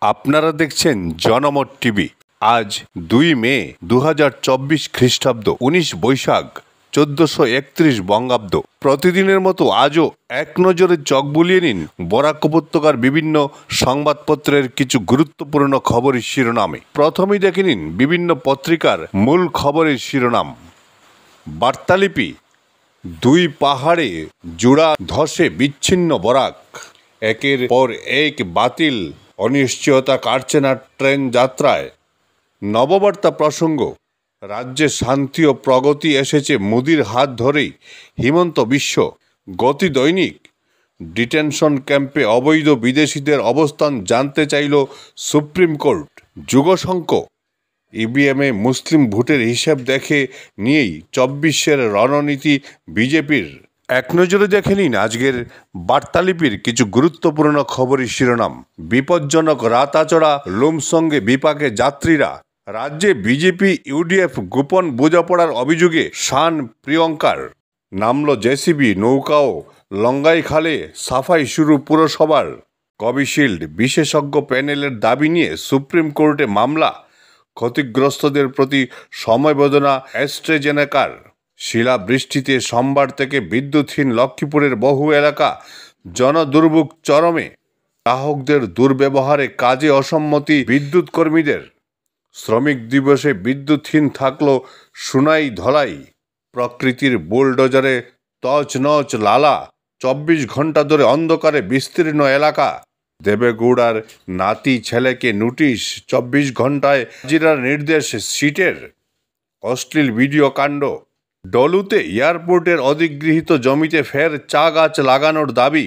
আপনারা দেখছেন জনমত টিভি। আজ ২ মে ২০২৪ খ্রিস্টাব্দ, ১৯ বৈশাখ ১৪৩১ বঙ্গাব্দ। প্রতিদিনের মতো আজও এক নজরে চোখ বুলিয়ে নিন বরাক উপত্যকার বিভিন্ন সংবাদপত্রের কিছু গুরুত্বপূর্ণ খবরের শিরোনামে। প্রথমেই দেখে নিন বিভিন্ন পত্রিকার মূল খবরের শিরোনাম। বার্তালিপি, দুই পাহাড়ে জোড়া ধসে বিচ্ছিন্ন বরাক, একের পর এক বাতিল, অনিশ্চয়তা কাটছে না ট্রেন যাত্রায়। নববার্তা প্রসঙ্গ, রাজ্যে শান্তি ও প্রগতি এসেছে মোদির হাত ধরেই, হিমন্ত বিশ্ব। গতি দৈনিক, ডিটেনশন ক্যাম্পে অবৈধ বিদেশিদের অবস্থান জানতে চাইল সুপ্রিম কোর্ট। যুগশঙ্ক, ইভিএমে মুসলিম ভোটের হিসেব দেখে নিয়েই ২৪-এর রণনীতি বিজেপির। এক নজরে দেখে নিন আজকের বার্তালিপির কিছু গুরুত্বপূর্ণ খবরের শিরোনাম। বিপজ্জনক রাতাচড়া লুমসঙ্গে বিপাকে যাত্রীরা, রাজ্যে বিজেপি ইউডিএফ গোপন বোঝাপড়ার অভিযোগে শান প্রিয়ঙ্কার। নামল জেসিবি, নৌকাও লঙ্গাইখালে সাফাই শুরু পুরসভার। কোভিশিল্ড বিশেষজ্ঞ প্যানেলের দাবি নিয়ে সুপ্রিম কোর্টে মামলা, ক্ষতিগ্রস্তদের প্রতি সমবেদনা অ্যাস্ট্রাজেনেকার। শিলাবৃষ্টিতে সোমবার থেকে বিদ্যুৎহীন লক্ষ্মীপুরের বহু এলাকা, জনদুর্ভোগ চরমে। গ্রাহকদের দুর্ব্যবহারে কাজে অসম্মতি বিদ্যুৎ কর্মীদের। শ্রমিক দিবসে বিদ্যুৎহীন থাকল সুনাই ধলাই। প্রকৃতির বুলডোজারে তছনছ লালা, ২৪ ঘন্টা ধরে অন্ধকারে বিস্তীর্ণ এলাকা। দেবেগৌড়ার নাতি ছেলেকে নোটিশ, ২৪ ঘন্টায় হাজিরার নির্দেশ সিটের। অশ্লীল ভিডিও কাণ্ড। ডলুতে এয়ারপোর্টের অধিগৃহীত জমিতে ফের চা গাছ লাগানোর দাবি।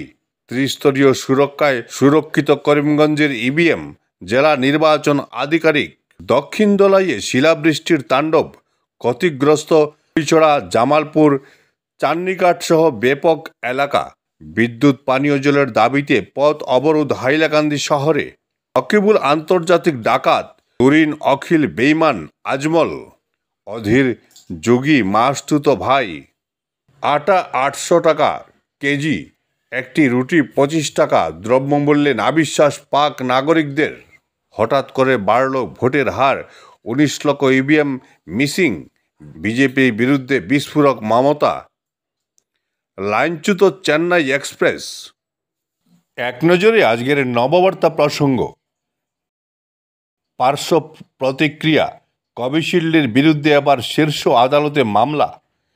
ত্রিস্তরীয় সুরক্ষায় সুরক্ষিত করিমগঞ্জের ইভিএম, জেলা নির্বাচন আধিকারিক। দক্ষিণ দলাইয়ে শিলাবৃষ্টির তাণ্ডব, ক্ষতিগ্রস্ত পিছড়া, জামালপুর, চান্নিঘাট সহ ব্যাপক এলাকা। বিদ্যুৎ পানীয় জলের দাবিতে পথ অবরোধ হাইলাকান্দি শহরে। রকিবুল আন্তর্জাতিক ডাকাত, তুরিন অখিল বেইমান আজমল। অধীর যোগী মাসতুতো ভাই। আটা ৮০০ টাকা কেজি, একটি রুটি ২৫ টাকা। দ্রব্যমূল্যে নাবিশ্বাস পাক নাগরিকদের। হঠাৎ করে বাড়ল ভোটের হার, ১৯ লক্ষ ইভিএম মিসিং। বিজেপির বিরুদ্ধে বিস্ফোরক মমতা। লাইনচ্যুত চেন্নাই এক্সপ্রেস। এক নজরে আজকের নববার্তা প্রসঙ্গ। পার্শ্ব প্রতিক্রিয়া, কোভিশিল্ডের বিরুদ্ধে আবার শীর্ষ আদালতে মামলা।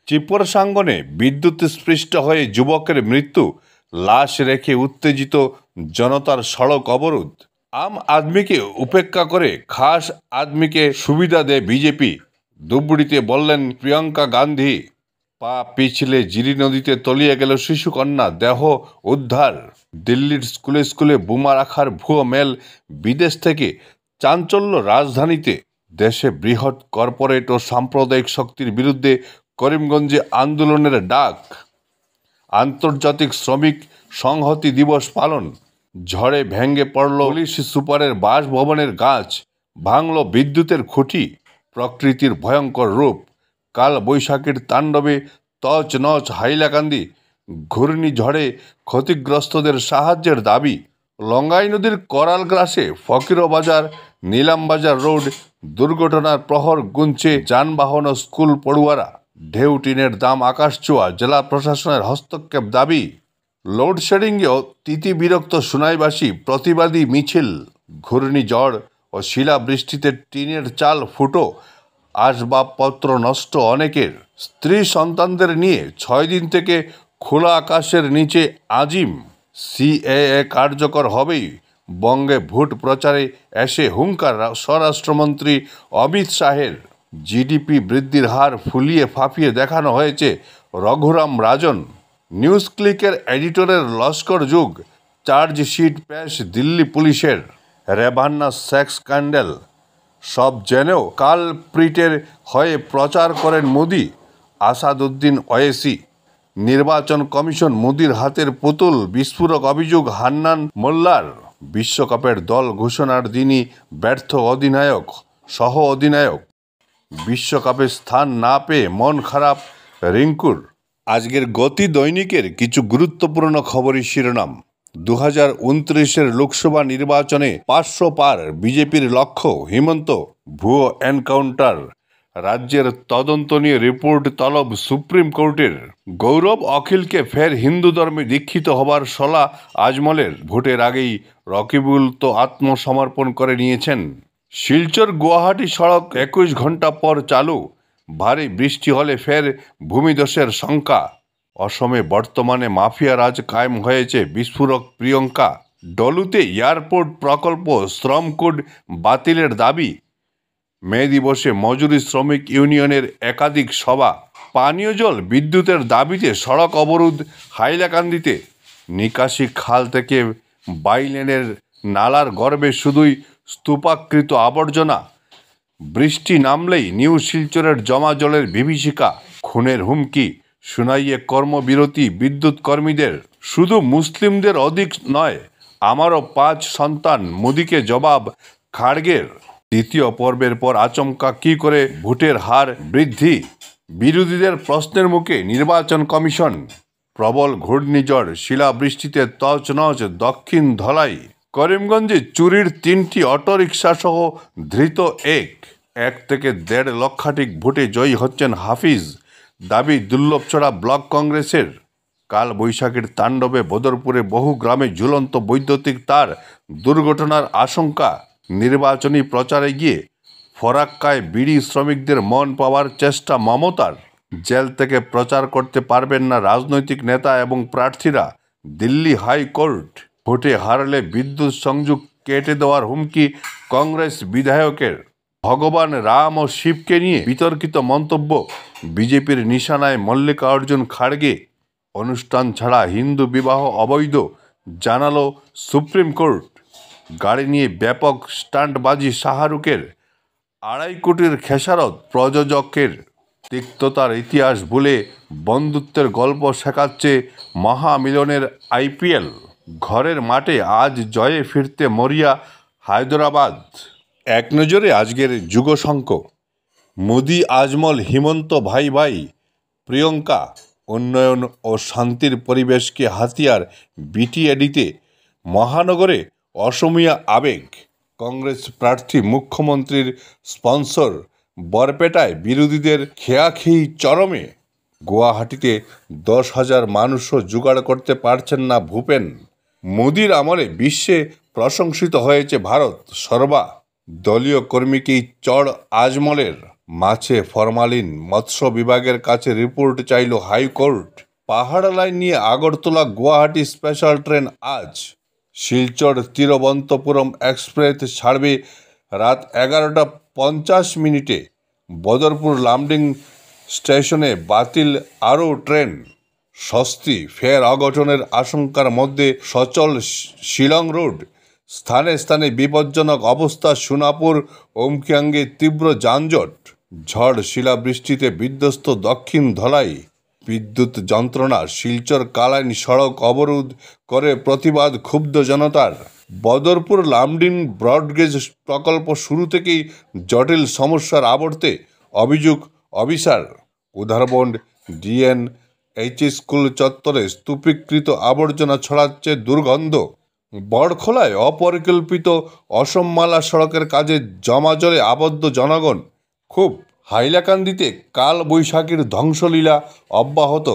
চিপরসাঙ্গনে বিদ্যুৎস্পৃষ্ট হয়ে যুবকের মৃত্যু, লাশ রেখে উত্তেজিত জনতার সড়ক অবরোধ। আম আদমিকে উপেক্ষা করে খাস আদমিকে সুবিধা দেয় বিজেপি, ধুবড়ীতে বললেন প্রিয়ঙ্কা গান্ধী। পা পিছলে জিরি নদীতে তলিয়ে গেল শিশুকন্যা, দেহ উদ্ধার। দিল্লির স্কুলে স্কুলে বোমা রাখার ভুয়ো মেল, বিদেশ থেকে চাঞ্চল্য রাজধানীতে। দেশে বৃহৎ কর্পোরেট ও সাম্প্রদায়িক শক্তির বিরুদ্ধে করিমগঞ্জে আন্দোলনের ডাক। আন্তর্জাতিক শ্রমিক সংহতি দিবস পালন। ঝড়ে ভেঙে পড়ল পুলিশ সুপারের বাসভবনের গাছ, ভাঙল বিদ্যুতের খুঁটি। প্রকৃতির ভয়ঙ্কর রূপ, কাল বৈশাখীর তাণ্ডবে তছনছ হাইলাকান্দি। ঘূর্ণিঝড়ে ক্ষতিগ্রস্তদের সাহায্যের দাবি। লঙ্গাই নদীর করাল গ্রাসে ফকিরবাজার নিলামবাজার রোড দুর্ঘটনার প্রহর গুনছে যানবাহন ও স্কুল পড়ুয়ারা। ঢেউ টিনের দাম আকাশছোঁয়া, জেলা প্রশাসনের হস্তক্ষেপ দাবি। লোডশেডিংয়েও তিতিবিরক্ত সুনাইবাসী, প্রতিবাদী মিছিল। ঘূর্ণিঝড় ও শিলাবৃষ্টিতে টিনের চাল ফুটো, আসবাবপত্র নষ্ট অনেকের। স্ত্রী সন্তানদের নিয়ে ৬ দিন থেকে খোলা আকাশের নিচে আজিম। সিএএ কার্যকর হবেই, বঙ্গে ভোট প্রচারে এসে হুঙ্কার স্বরাষ্ট্রমন্ত্রী অমিত শাহের। জিডিপি বৃদ্ধির হার ফুলিয়ে ফাঁপিয়ে দেখানো হয়েছে রঘুরাম রাজন। নিউজ ক্লিকের এডিটরের লস্কর যুগ, চার্জশিট পেশ দিল্লি পুলিশের। রেভান্না সেক্স স্ক্যান্ডাল সব জেনেও কালপ্রিটের হয়ে প্রচার করেন মোদি। আসাদুদ্দিন ওয়েসি। নির্বাচন কমিশন মোদির হাতের পুতুল, বিস্ফোরক অভিযোগ হান্নান মোল্লার। বিশ্বকাপের দল ঘোষণার দিনই ব্যর্থ অধিনায়ক, সহ অধিনায়ক। বিশ্বকাপে স্থান না পেয়ে মন খারাপ রিঙ্কুর। আজকের গতি দৈনিকের কিছু গুরুত্বপূর্ণ খবরের শিরোনাম। 2029 লোকসভা নির্বাচনে 500 পার বিজেপির লক্ষ্য। হিমন্ত ভুয়ো এনকাউন্টার, রাজ্যের তদন্ত নিয়ে রিপোর্ট তলব সুপ্রিম কোর্টের। গৌরব অখিলকে ফের হিন্দু ধর্মে দীক্ষিত হবার শলা আজমলের। ভোটের আগেই রকিবুল তো আত্মসমর্পণ করে নিয়েছেন। শিলচর গুয়াহাটি সড়ক 21 ঘন্টা পর চালু। ভারী বৃষ্টি হলে ফের ভূমিধসের শঙ্কা। অসমে বর্তমানে মাফিয়া রাজ কায়েম হয়েছে। বিস্ফোরক প্রিয়ঙ্কা। ডলুতে এয়ারপোর্ট প্রকল্প শ্রম কোড বাতিলের দাবি। মে দিবসে মজুরি শ্রমিক ইউনিয়নের একাধিক সভা। পানীয় জল বিদ্যুতের দাবিতে সড়ক অবরোধ হাইলাকান্দিতে। নিকাশি খাল থেকে বাইলেনের নালার গর্ভে শুধুই স্তূপাকৃত আবর্জনা। বৃষ্টি নামলেই নিউ শিলচরের জমা জলের বিভীষিকা। খুনের হুমকি, সুনাইয়ে কর্মবিরতি বিদ্যুৎ কর্মীদের। শুধু মুসলিমদের অধিক নয়, আমারও 5 সন্তান, মোদিকে জবাব খাড়গের। দ্বিতীয় পর্বের পর আচমকা কী করে ভোটের হার বৃদ্ধি? বিরোধীদের প্রশ্নের মুখে নির্বাচন কমিশন। প্রবল ঘূর্ণিঝড় শিলাবৃষ্টিতে তছনছ দক্ষিণ ধলাই। করিমগঞ্জে চুরির 3টি অটোরিকশা সহ ধৃত 1 থেকে 1.5 লক্ষাধিক ভোটে জয়ী হচ্ছেন হাফিজ। দাবি দুর্লভছড়া ব্লক কংগ্রেসের। কাল বৈশাখীর তাণ্ডবে বদরপুরে বহু গ্রামে ঝুলন্ত বৈদ্যুতিক তার। দুর্ঘটনার আশঙ্কা। নির্বাচনী প্রচারে গিয়ে ফরাক্কায় বিড়ি শ্রমিকদের মন পাওয়ার চেষ্টা মমতার। জেল থেকে প্রচার করতে পারবেন না রাজনৈতিক নেতা এবং প্রার্থীরা। দিল্লি হাইকোর্ট। ভোটে হারলে বিদ্যুৎ সংযোগ কেটে দেওয়ার হুমকি কংগ্রেস বিধায়কের। ভগবান রাম ও শিবকে নিয়ে বিতর্কিত মন্তব্য। বিজেপির নিশানায় মল্লিকার্জুন খাড়গে। অনুষ্ঠান ছাড়া হিন্দু বিবাহ অবৈধ জানালো সুপ্রিম কোর্ট। গাড়ি নিয়ে ব্যাপক স্টান্টবাজি শাহরুখের। 2.5 কোটির খেসারত প্রযোজকের। তিক্ততার ইতিহাস ভুলে বন্ধুত্বের গল্প শেখাচ্ছে মহামিলনের IPL। ঘরের মাঠে আজ জয়ে ফিরতে মরিয়া হায়দরাবাদ। এক নজরে আজকের যুগশঙ্খ। মোদি আজমল হিমন্ত ভাই ভাই। প্রিয়ঙ্কা। উন্নয়ন ও শান্তির পরিবেশকে হাতিয়ার বিটিয়ে দিতে মহানগরে অসমীয়া আবেগ। কংগ্রেস প্রার্থী মুখ্যমন্ত্রীর স্পন্সর। বরপেটায় বিরোধীদের খেয়াখেয়ি চরমে। গুয়াহাটিতে 10,000 মানুষও জোগাড় করতে পারছেন না ভূপেন। মোদির আমলে বিশ্বে প্রশংসিত হয়েছে ভারত। সর্বা। দলীয় কর্মীকেই চড় আজমলের। মাছে ফরমালিন, মৎস্য বিভাগের কাছে রিপোর্ট চাইল হাইকোর্ট। পাহাড় লাইন নিয়ে আগরতলা গুয়াহাটি স্পেশাল ট্রেন আজ। শিলচর তিরুবনন্তপুরম এক্সপ্রেস ছাড়বে রাত 11:50। বদরপুর লামডিং স্টেশনে বাতিল আরও ট্রেন। স্বস্তি। ফের অঘটনের আশঙ্কার মধ্যে সচল শিলং রোড। স্থানে স্থানে বিপজ্জনক অবস্থা। সোনাপুর ওমকিয়াঙ্গে তীব্র যানজট। ঝড় শিলাবৃষ্টিতে বিধ্বস্ত দক্ষিণ ধলাই। বিদ্যুৎ যন্ত্রণা। শিলচর কালাইন সড়ক অবরোধ করে প্রতিবাদ ক্ষুব্ধ জনতার। বদরপুর লামডিং ব্রডগেজ প্রকল্প শুরু থেকেই জটিল সমস্যার আবর্তে অভিযোগ অফিসার। উধারবন্ড DNH স্কুল চত্বরে স্তূপীকৃত আবর্জনা ছড়াচ্ছে দুর্গন্ধ। বড়খোলায় অপরিকল্পিত অসমমালা সড়কের কাজে জমা জলে আবদ্ধ জনগণ। খুব। হাইলাকান্দিতে কাল বৈশাখীর ধ্বংসলীলা অব্যাহত।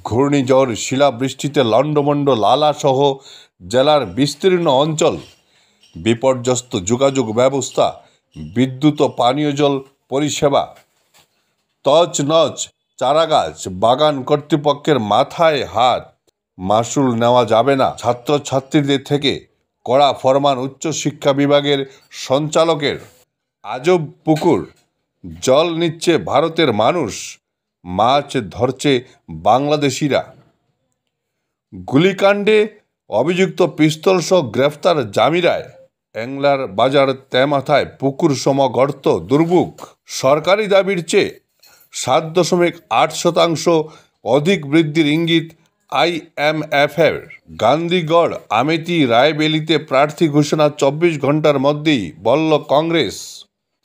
ঘূর্ণিঝড় শিলাবৃষ্টিতে লণ্ডভণ্ড লালাসহ জেলার বিস্তীর্ণ অঞ্চল। বিপর্যস্ত যোগাযোগ ব্যবস্থা, বিদ্যুৎ ও পানীয় জল পরিষেবা। তছনছ চারাগাছ। বাগান কর্তৃপক্ষের মাথায় হাত। মাসুল নেওয়া যাবে না ছাত্রছাত্রীদের থেকে। কড়া ফরমান উচ্চশিক্ষা বিভাগের সঞ্চালকের। আজব পুকুর। জল নিচ্ছে ভারতের মানুষ, মাছ ধরছে বাংলাদেশিরা। গুলিকাণ্ডে অভিযুক্ত পিস্তলসহ গ্রেফতার জামিরায়। এংলার বাজার তেমাথায় পুকুর সম গর্ত। দুর্ভোগ। সরকারি দাবির চেয়ে 7.8% অধিক বৃদ্ধির ইঙ্গিত IMF-এর। গান্ধীগড়, আমেথি, রায়বেলিতে প্রার্থী ঘোষণা 24 ঘন্টার মধ্যেই বলল কংগ্রেস।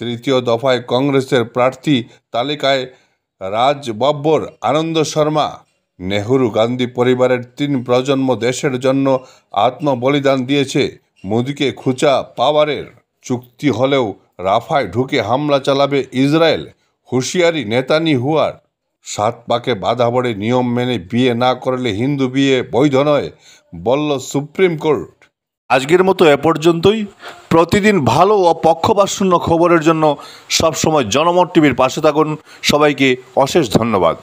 তৃতীয় দফায় কংগ্রেসের প্রার্থী তালিকায় রাজ বব্বর, আনন্দ শর্মা, নেহরু গান্ধী পরিবারের 3 প্রজন্ম দেশের জন্য আত্মবলিদান দিয়েছে। মোদিকে খুঁচা পাওয়ারের চুক্তি হলেও রাফায় ঢুকে হামলা চালাবে ইসরায়েল, হুঁশিয়ারি নেতানিয়াহুর। 7 পাকে বাধা পড়ে নিয়ম মেনে বিয়ে না করলে হিন্দু বিয়ে বৈধ নয়, বলল সুপ্রিম কোর্ট। আজকের মতো এ পর্যন্তই। প্রতিদিন ভালো ও পক্ষপাতশূন্য খবরের জন্য সবসময় জনমত টিভির পাশে থাকুন। সবাইকে অশেষ ধন্যবাদ।